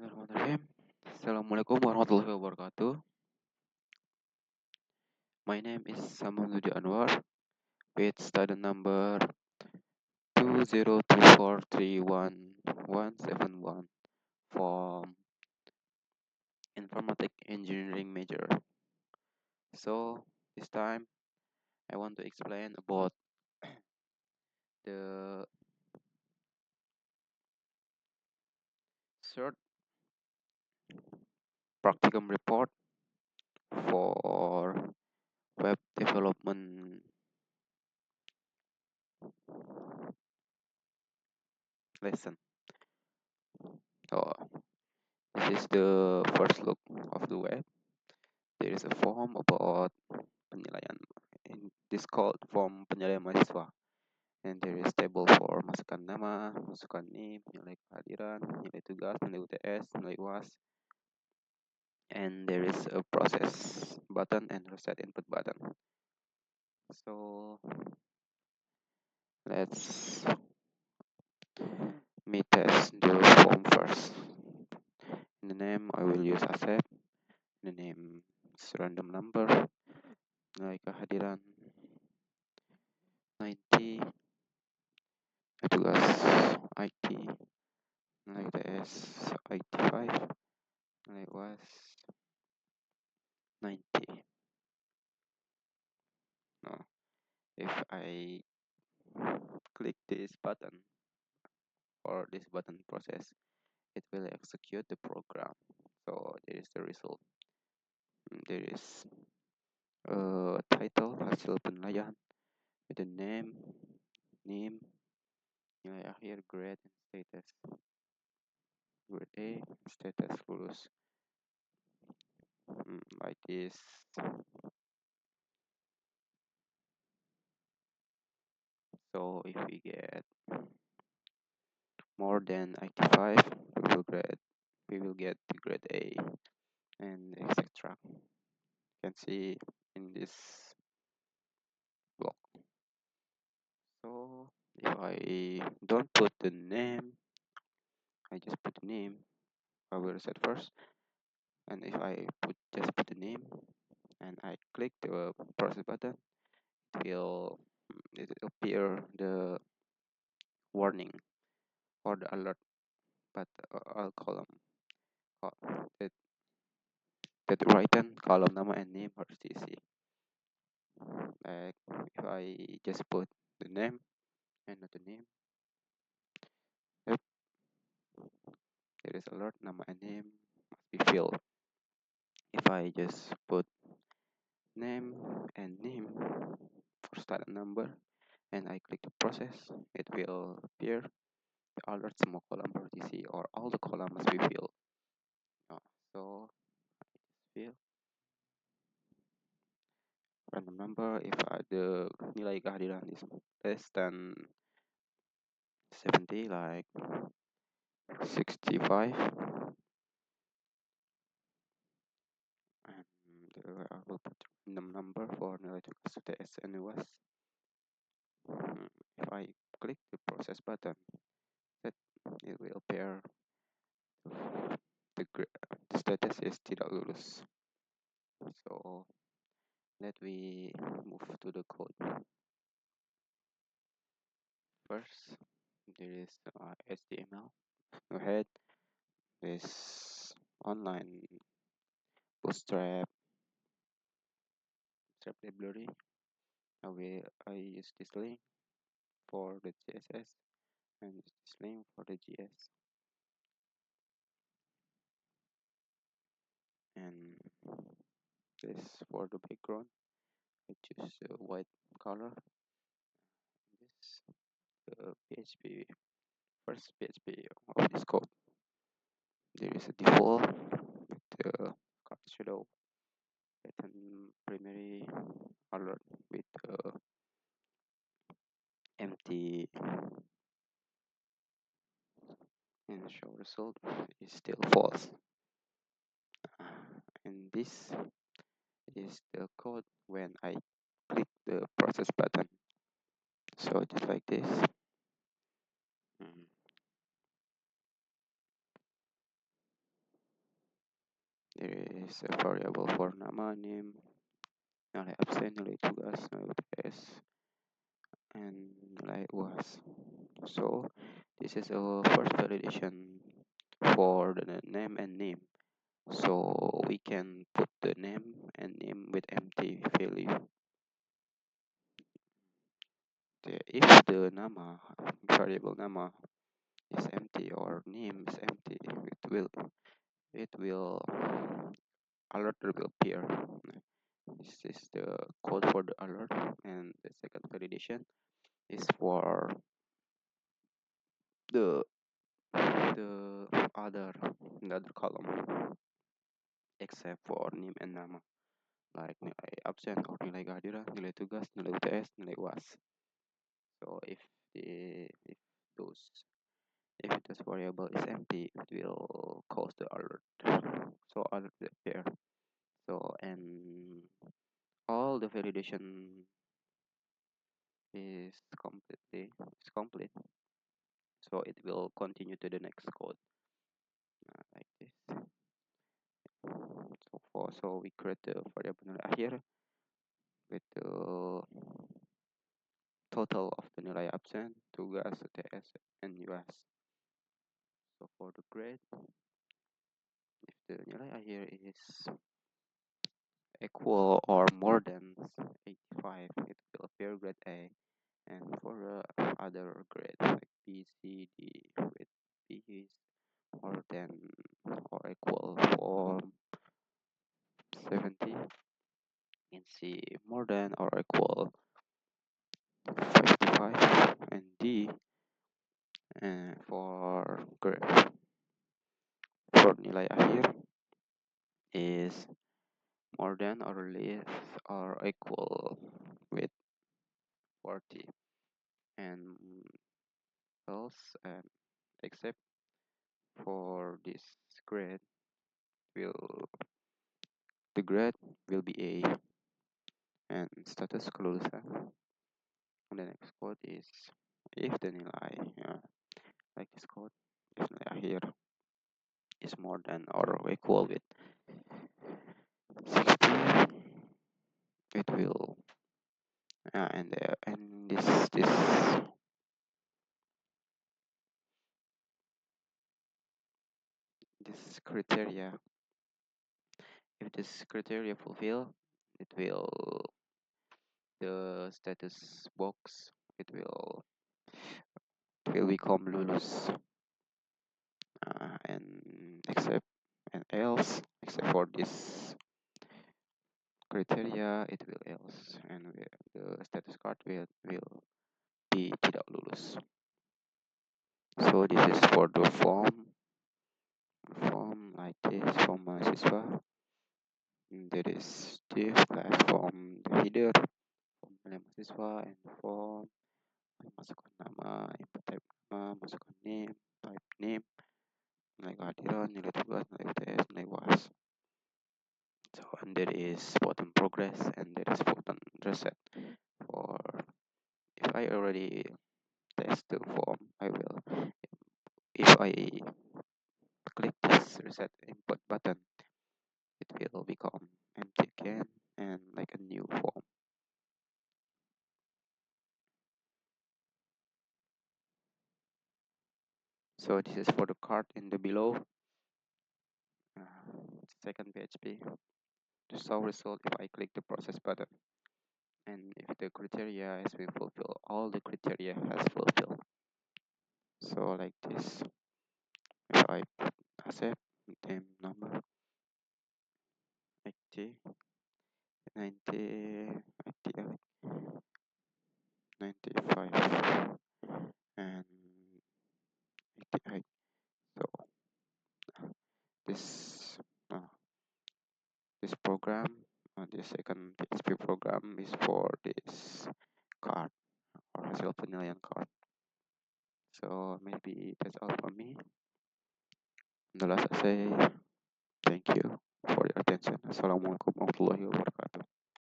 Bismillahirrahmanirrahim. Assalamualaikum warahmatullahi wabarakatuh. My name is Zuhdi Anwar with student number 2024311171 from Informatic Engineering major. So this time I want to explain about the third practicum report for web development lesson. So this is the first look of the web. There is a form about penilaian. In this called form penilaian mahasiswa. And there is table for masukkan nama, masukkan NIM, nilai kehadiran, nilai tugas, nilai UTS, nilai UAS. And there is a process button and reset input button. So let's me test the form first. In the name I will use accept. In the name is random number. Nilai kehadiran 90. Tugas IT. Nilai UTS 85. Nilai UAS 90. Now, if I click this button or this button process, it will execute the program. So there is the result. There is a title hasil penilaian with the name, nilai akhir, grade, and status. Grade A, status lulus. Like this. So if we get more than 85, we will get the grade A, and etc. You can see in this block. So if I don't put the name, I just put the name. I will reset first, and if I just put the name and I click the process button, it will appear the warning or the alert, but I'll column that written column nama and name harus diisi. Like if I just put the name and not the name, yep, there is alert nama and name must be filled. If I just put name and name for student number and I click the process, it will appear the alert semua column harus diisi or all the column must be filled. So I fill random number. If the nilai kehadiran is less than 70, like 65, and I will put random number for nilai tugas UTS and UAS. If I click the process button, that it will appear the status is tidak lulus. So let we move to the code. First, there is HTML. Go ahead. This online bootstrap library. I use this link for the CSS and this link for the GS. And this for the background, I choose a white color. This PHP, first PHP of this code. There is a default with the card shadow pattern primary alert with empty and show result is still false. And this is the code when I click the process button. So just like this. there is a variable for nama, name, nilai absen, nilai tugas, nilai UTS, and nilai UAS. So this is our first validation for the name and name. So we can put the name and name with empty value. If the nama variable nama is empty or name is empty, it will alert will appear. This is the code for the alert, and the second validation is for the the other column except for name and nama, like nilai absen or nilai kehadiran, nilai tugas, nilai UTS, nilai UAS. So if those if this variable is empty, it will cause the alert. So alert will appear. So and all the validation is complete. So it will continue to the next code like this. So we create the variable nilai akhir with the total of the nilai absen, tugas, UTS, and UAS. So for the grade, if the nilai akhir is equal or more than 85, it will appear grade A. And for other grades like B, C, D, with B is more than or equal for 70, and C more than or equal 55, and D for nilai akhir is more than or less or equal with 40, and else except for this grade will the grade will be A, and status kelulusan. And the next code is if the nilai like this code, if nilai akhir is more than or equal with 60, it will and this criteria, if this criteria fulfill, it will the status box it will become lulus, and except and else except for this criteria it will else, and the status card will be tidak lulus. So this is for the form like this, form mahasiswa. There is div class form the header, form nilai mahasiswa, and form masukkan nama, input type nama, masukkan name, type name, nilai kehadiran, nilai tugas, nilai UTS, nilai UAS. So and there is button progress, and there is button reset. For if I already test the form, if I click this reset input button, it will become empty again and like a new form. So this is for the card in the below. Second PHP. To show result, if I click the process button, and if the criteria has been fulfilled, all the criteria has fulfilled. So like this, if I put accept name number 80, 90, 88, 95, and 88. So this uh, this program, the second PHP program is for this card or hasil penilaian card. So maybe that's all from me. And the last I say thank you for your attention. Assalamualaikum warahmatullahi wabarakatuh.